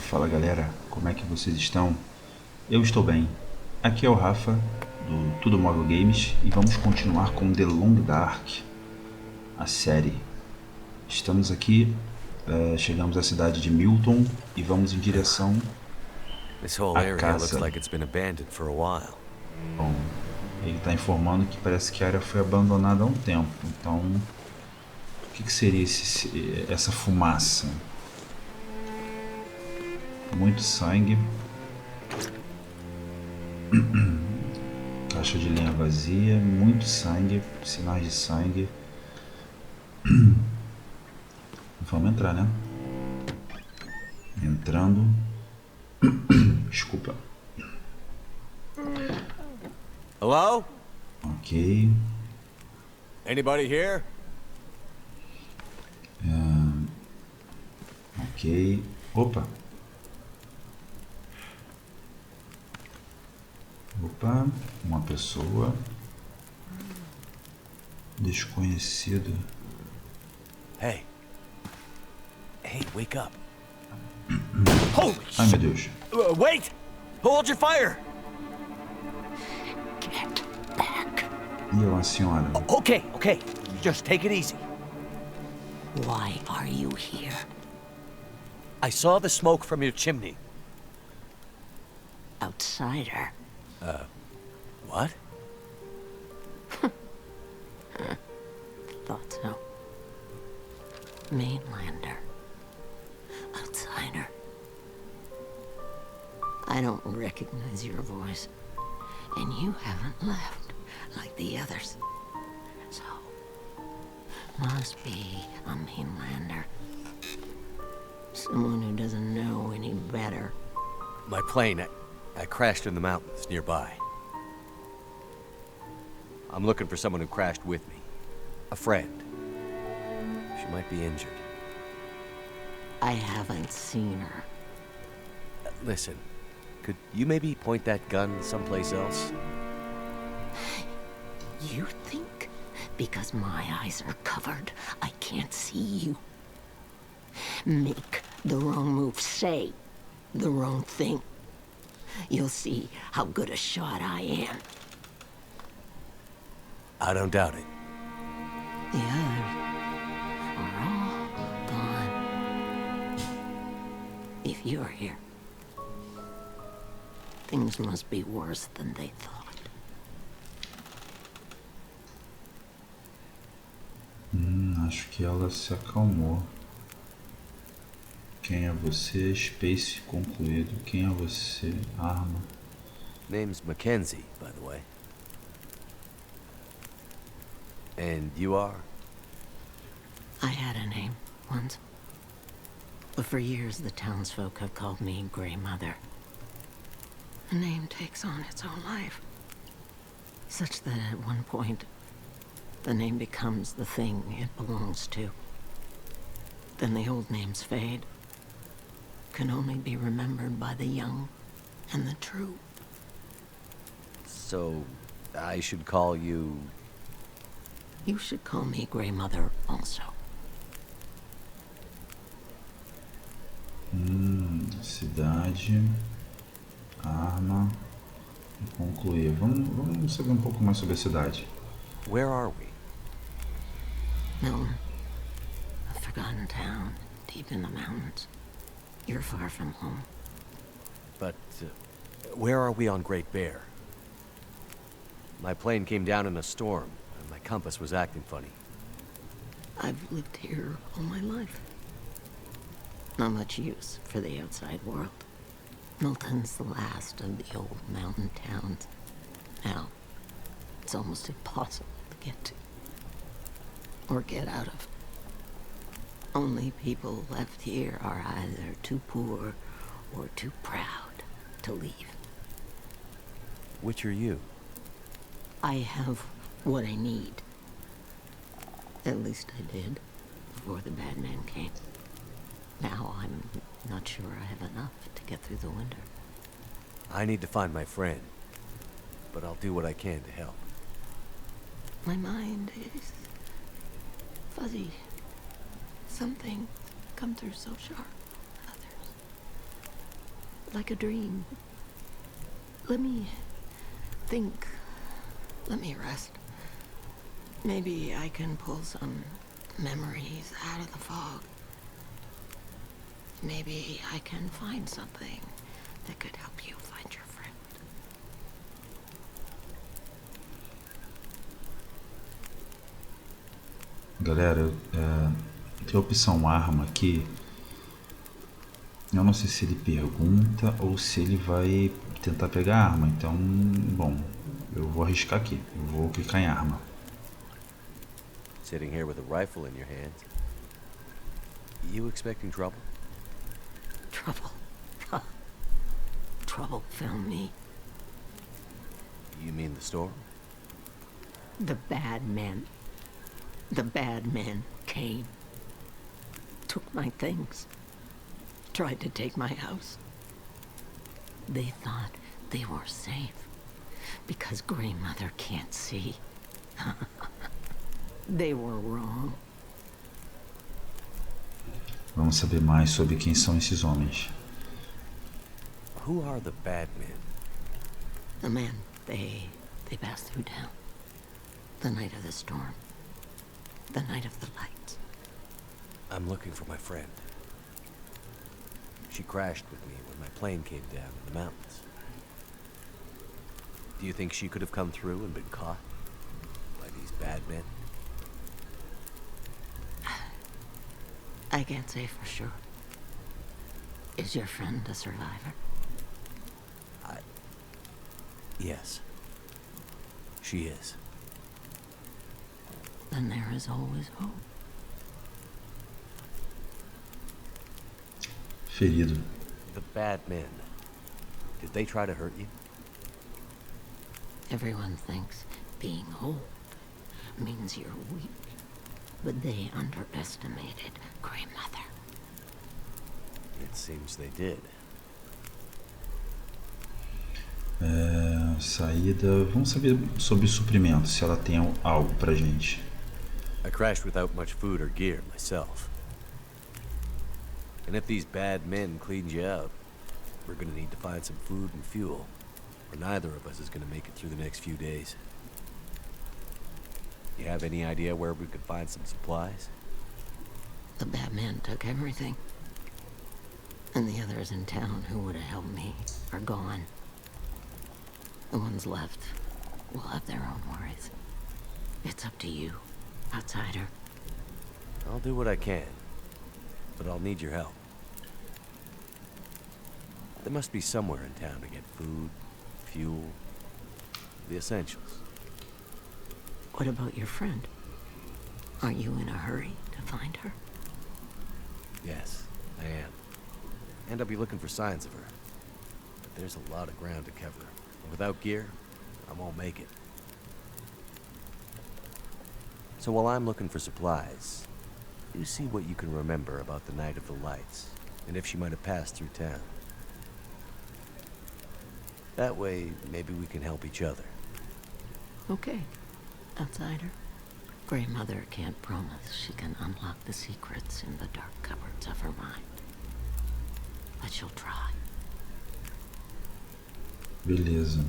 Fala galera, como é que vocês estão? Eu estou bem. Aqui é o Rafa, do Tudo Móvel Games, e vamos continuar com The Long Dark, a série. Estamos aqui, chegamos à cidade de Milton e vamos em direção à casa. Bom, ele está informando que parece que a área foi abandonada há um tempo, então o que seria essa fumaça? Muito sangue. Caixa de lenha vazia, muito sangue, sinais de sangue. Vamos entrar, né? Entrando. Desculpa. Hello? Ok. Anybody here? Ok. Opa. Opa. Uma pessoa. Desconhecido. Hey. Hey, wake up. Holy Ai, meu Deus. Wait! Hold your fire! Get back. E uma senhora. Okay. Just take it easy. Why are you here? I saw the smoke from your chimney. Outsider. What? Thought so. Mainlander. Outsider. I don't recognize your voice. And you haven't left like the others. So, must be a mainlander. Someone who doesn't know any better. My plane, I crashed in the mountains nearby. I'm looking for someone who crashed with me. A friend. She might be injured. I haven't seen her. Listen, could you maybe point that gun someplace else? You think because my eyes are covered, I can't see you? Make the wrong move, say the wrong thing. You'll see how good a shot I am. I don't doubt it. The others are all gone. If you're here, things must be worse than they thought. Acho que ela se acalmou. Quem é você? Space concluído. Quem é você? Arma. Name's Mackenzie, by the way. And you are? I had a name once. But for years, the townsfolk have called me Grey Mother. A name takes on its own life. Such that at one point, the name becomes the thing it belongs to. Then the old names fade. Can only be remembered by the young and the true. So, I should call you... You should call me Grey Mother also. Cidade, arma e concluir. Vamos saber um pouco mais sobre a cidade. Where are we? Milton, a forgotten town deep in the mountains. You're far from home. But, where are we on Great Bear? My plane came down in a storm, and my compass was acting funny. I've lived here all my life. Not much use for the outside world. Milton's the last of the old mountain towns. Now, it's almost impossible to get to. Or get out of. Only people left here are either too poor or too proud to leave. Which are you? I have what I need. At least I did, before the bad man came. Now I'm not sure I have enough to get through the winter. I need to find my friend, but I'll do what I can to help. My mind is fuzzy. Some things come through so sharp, others like a dream. Let me think. Let me rest. Maybe I can pull some memories out of the fog. Maybe I can find something that could help you find your friend. Galera, tem a opção arma aqui. Eu não sei se ele pergunta ou se ele vai tentar pegar a arma. Então, bom, eu vou arriscar aqui. Eu vou clicar em arma. Sitting here with a rifle in your hand. You expecting trouble? Trouble. Trouble found me. You mean the storm? The bad men. The bad men came. Took my things. Tried to take my house. They thought they were safe because Grey Mother can't see. They were wrong. Vamos saber mais sobre quem são esses homens. Who are the bad men? The men, they passed through town. The night of the storm. The night of the lights. I'm looking for my friend. She crashed with me when my plane came down in the mountains. Do you think she could have come through and been caught by these bad men? I can't say for sure. Is your friend a survivor? Yes. She is. Then there is always hope. Ferido. The bad men. Did they try to hurt you? Everyone thinks being old means you're weak. But they underestimated Grey Mother. It seems they did. Saída. Vamos saber sobre suprimento, se ela tem algo pra gente. I crashed without much food or gear myself. And if these bad men cleaned you out, we're gonna need to find some food and fuel, or neither of us is gonna make it through the next few days. You have any idea where we could find some supplies? The bad men took everything. And the others in town who would have helped me are gone. The ones left will have their own worries. It's up to you, outsider. I'll do what I can, but I'll need your help. There must be somewhere in town to get food, fuel, the essentials. What about your friend? Are you in a hurry to find her? Yes, I am. And I'll be looking for signs of her. But there's a lot of ground to cover. And without gear, I won't make it. So while I'm looking for supplies, you see what you can remember about the night of the lights, and if she might have passed through town. That way, maybe we can help each other. Okay, outsider. Grey Mother can't promise she can unlock the secrets in the dark cupboards of her mind. But she'll try. Beleza.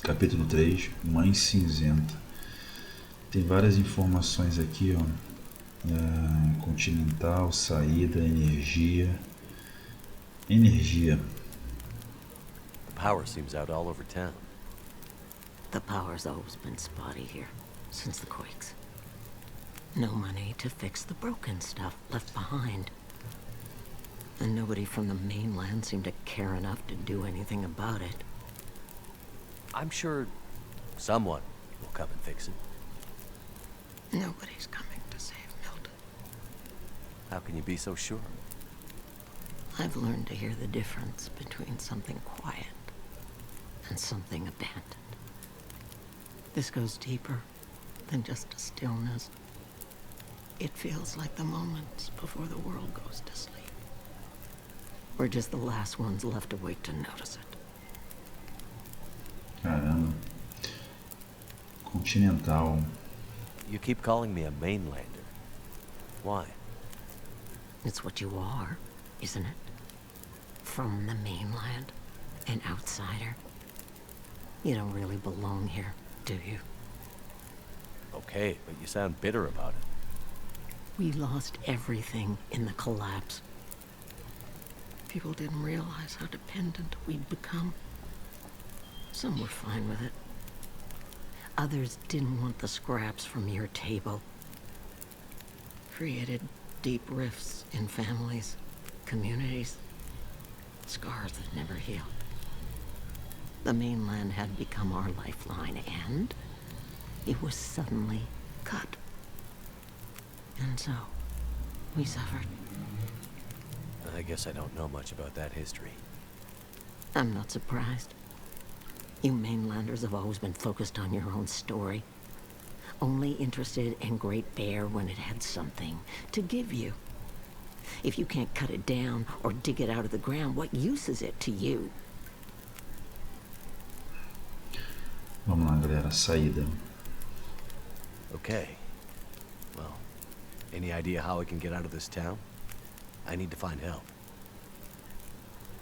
Capítulo 3, Mãe Cinzenta. Tem várias informações aqui, ó. Continental, saída, energia. Energia. The power seems out all over town. The power's always been spotty here, since the quakes. No money to fix the broken stuff left behind. And nobody from the mainland seemed to care enough to do anything about it. I'm sure someone will come and fix it. Nobody's coming to save Milton. How can you be so sure? I've learned to hear the difference between something quiet and something abandoned. This goes deeper than just a stillness. It feels like the moments before the world goes to sleep. We're just the last ones left awake to notice it. Caramba. Continental. You keep calling me a mainlander. Why? It's what you are, isn't it? from the mainland, an outsider. You don't really belong here, do you? Okay, but you sound bitter about it. We lost everything in the collapse. People didn't realize how dependent we'd become. Some were fine with it. Others didn't want the scraps from your table. Created deep rifts in families, communities, scars that never heal. The mainland had become our lifeline, and it was suddenly cut. And so, we suffered. I guess I don't know much about that history. I'm not surprised. You mainlanders have always been focused on your own story. Only interested in Great Bear when it had something to give you. If you can't cut it down or dig it out of the ground, what use is it to you? Vamos lá, galera. Saída. Okay. Well, any idea how I can get out of this town? I need to find help.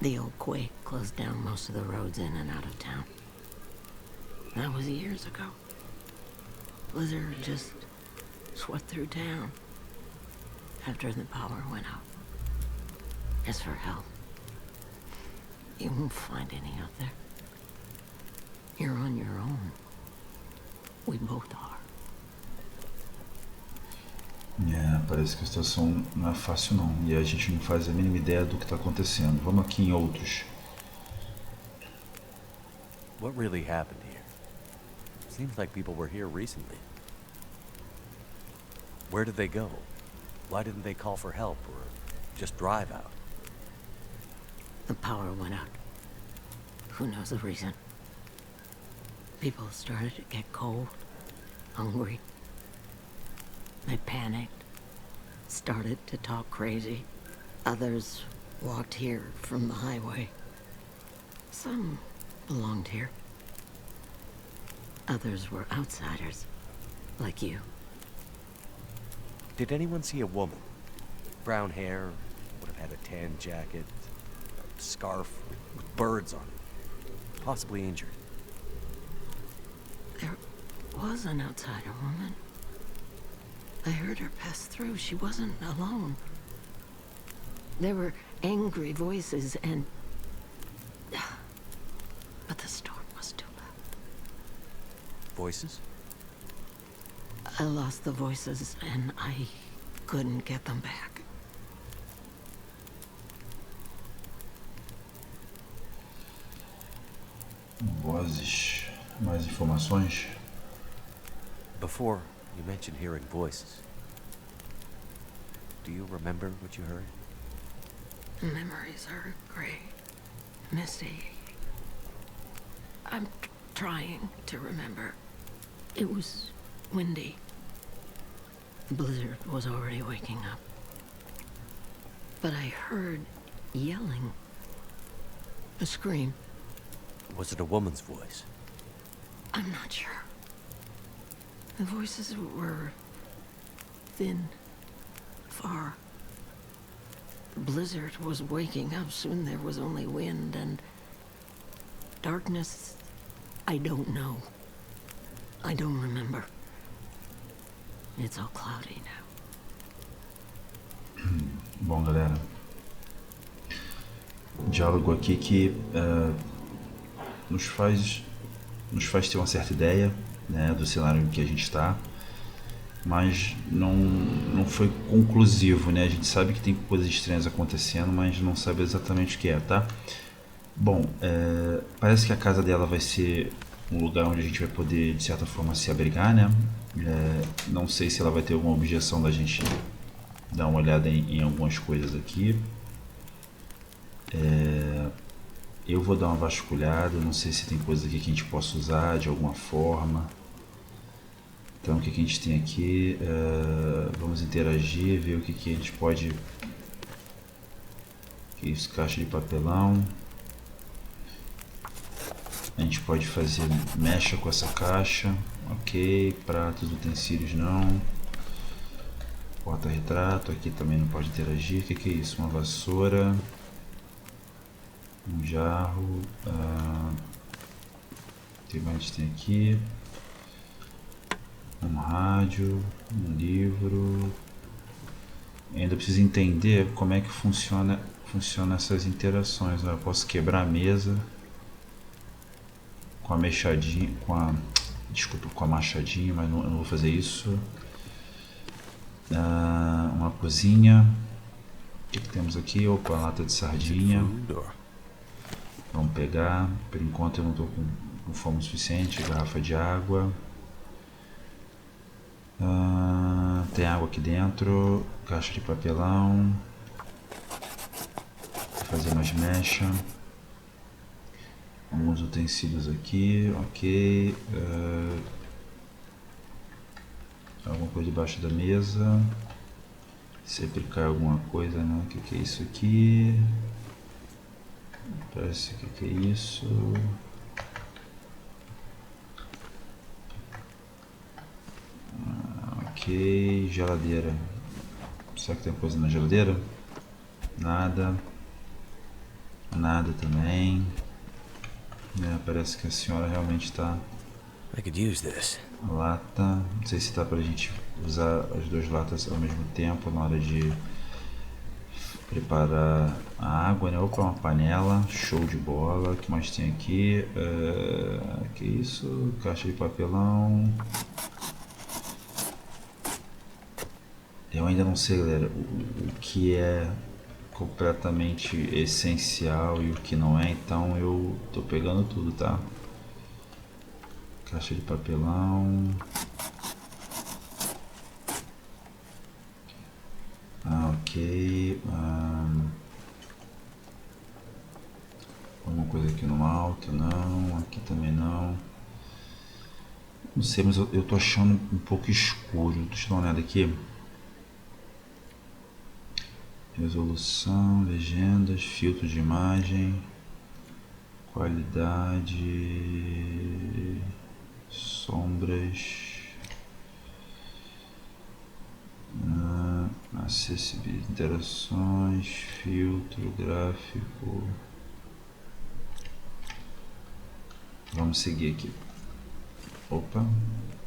The old quake closed down most of the roads in and out of town. That was years ago. Blizzard just swept through town after the power went out. As for help, you won't find any out there. You're on your own. We both are. Parece que a situação não é fácil não. E a gente não faz a mínima ideia do que está acontecendo. Vamos aqui em outros. What really happened here? Seems like people were here recently. Where did they go? Why didn't they call for help or just drive out? The power went out. Who knows the reason? People started to get cold, hungry. They panicked, started to talk crazy. Others walked here from the highway. Some belonged here. Others were outsiders, like you. Did anyone see a woman? Brown hair, would have had a tan jacket, a scarf with birds on it, possibly injured. There was an outsider woman. I heard her pass through. She wasn't alone. There were angry voices and... But the storm was too loud. Voices? I lost the voices and I couldn't get them back. Vozes. Mais informações? Before, you mentioned hearing voices. Do you remember what you heard? Memories are gray, misty. I'm trying to remember. It was windy. Blizzard was already waking up. But I heard yelling. A scream. Was it a woman's voice? I'm not sure. The voices were thin, far. Blizzard was waking up. Soon there was only wind and darkness. I don't know. I don't remember. It's all cloudy now. Bom, galera. Diálogo aqui que nos faz ter uma certa ideia, né, do cenário em que a gente está, mas não foi conclusivo, né? A gente sabe que tem coisas estranhas acontecendo, mas não sabe exatamente o que é, tá? Bom, parece que a casa dela vai ser um lugar onde a gente vai poder, de certa forma, se abrigar, né? Não sei se ela vai ter alguma objeção da gente dar uma olhada em algumas coisas aqui. Eu vou dar uma vasculhada, não sei se tem coisa aqui que a gente possa usar de alguma forma. Então, o que a gente tem aqui? Vamos interagir, ver o que a gente pode... Que é isso? Caixa de papelão. A gente pode fazer mecha com essa caixa. Ok, pratos, utensílios não. Porta-retrato, aqui também não pode interagir. O que é isso? Uma vassoura. Um jarro. O que mais a gente tem aqui? Um rádio, um livro. Eu ainda preciso entender como é que funciona essas interações. Eu posso quebrar a mesa com a machadinha, com a machadinha, mas não vou fazer isso. Uma cozinha. O que temos aqui? Opa, lata de sardinha. Vamos pegar. Por enquanto eu não estou com fome suficiente. Garrafa de água. Tem água aqui dentro. Caixa de papelão. Vou fazer mais mecha. Alguns utensílios aqui. Ok. Alguma coisa debaixo da mesa. Sempre cai alguma coisa, né? O que é isso aqui? Parece que é isso. Ok, geladeira. Será que tem coisa na geladeira? Nada. Nada também. Parece que a senhora realmente está. I could use this. Lata. Não sei se dá pra gente usar as duas latas ao mesmo tempo na hora de preparar a água, né? Opa, uma panela. Show de bola. O que mais tem aqui? Que isso? Caixa de papelão. Eu ainda não sei, galera, o que é completamente essencial e o que não é, então eu tô pegando tudo, tá? Caixa de papelão. Ok. Alguma coisa aqui no alto? Não. Aqui também não. Não sei, mas eu tô achando um pouco escuro. Deixa eu dar uma olhada aqui. Resolução, legendas, filtro de imagem, qualidade, sombras, acessibilidade, interações, filtro, gráfico. Vamos seguir aqui. Opa,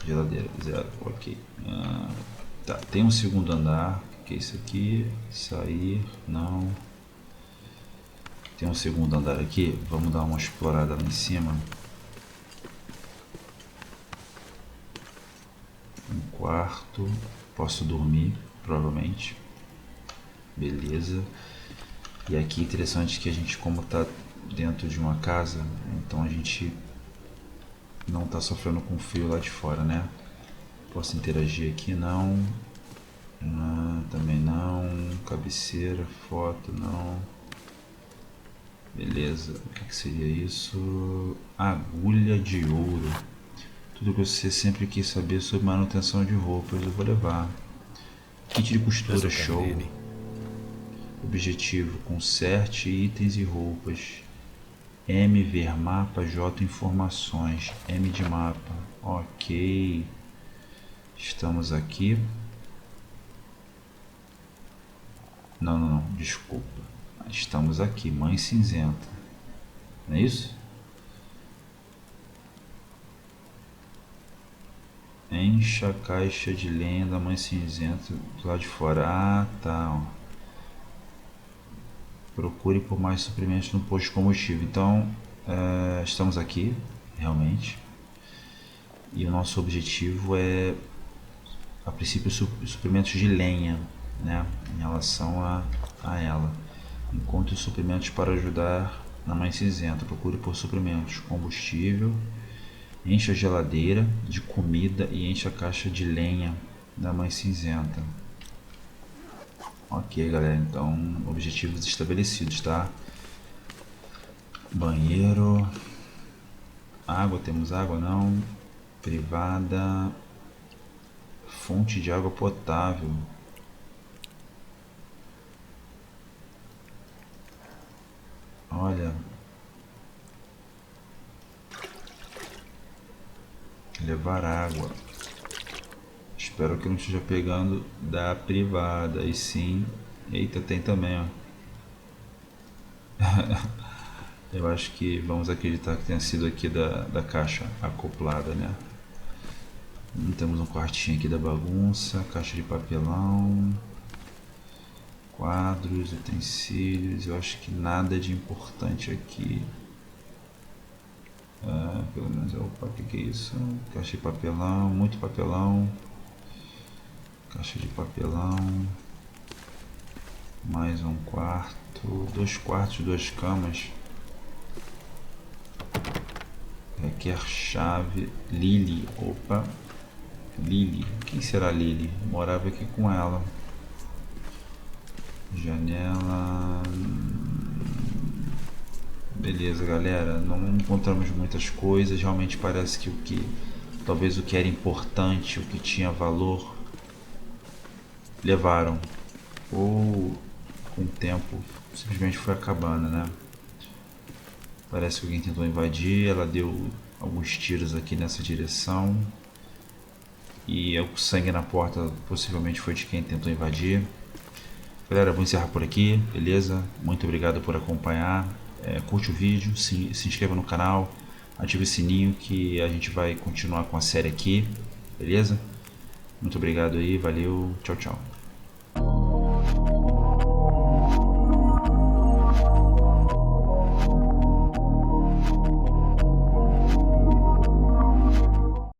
geladeira, 0, ok. Tá, tem um segundo andar. Que é isso aqui? Sair, não. Tem um segundo andar aqui. Vamos dar uma explorada lá em cima. Um quarto. Posso dormir, provavelmente. Beleza. E aqui é interessante que a gente, como tá dentro de uma casa, então a gente não tá sofrendo com frio lá de fora, né? Posso interagir aqui? Não. Também não. Cabeceira, foto, não. Beleza. O que seria isso? Agulha de ouro. Tudo que você sempre quis saber sobre manutenção de roupas eu vou levar. Kit de costura, show. Objetivo: conserte itens e roupas. M, ver mapa. J, informações. M de mapa. Ok. Estamos aqui. Não, desculpa. Estamos aqui, mãe cinzenta. Não é isso? Encha a caixa de lenha da mãe cinzenta do lado de fora. Ah, tá. Procure por mais suprimentos no posto de combustível. Então, estamos aqui, realmente. E o nosso objetivo é, a princípio, suprimentos de lenha, né? Em relação a ela. Encontre suprimentos para ajudar na mãe cinzenta. Procure por suprimentos: combustível, encha a geladeira de comida e encha a caixa de lenha da mãe cinzenta. Ok, galera, então objetivos estabelecidos, tá? Banheiro. Água, temos água? Não. Privada. Fonte de água potável. Olha. Levar água. Espero que não esteja pegando da privada. E sim. Eita, tem também, ó. Eu acho que vamos acreditar que tenha sido aqui da caixa acoplada, né? Temos um quartinho aqui da bagunça, caixa de papelão, quadros, utensílios. Eu acho que nada de importante aqui. Pelo menos, opa, o que é isso? Caixa de papelão, muito papelão. Caixa de papelão. Mais um quarto, 2 quartos, 2 camas. Requer chave. Lily, opa. Lily, quem será Lily? Morava aqui com ela. Janela. Beleza, galera, não encontramos muitas coisas. Realmente parece que talvez o que era importante, o que tinha valor, levaram. Ou com o tempo simplesmente foi acabando, né? Parece que alguém tentou invadir. Ela deu alguns tiros aqui nessa direção. E o sangue na porta possivelmente foi de quem tentou invadir. Galera, vou encerrar por aqui, beleza? Muito obrigado por acompanhar. Curte o vídeo, se inscreva no canal, ative o sininho que a gente vai continuar com a série aqui, beleza? Muito obrigado aí, valeu, tchau, tchau.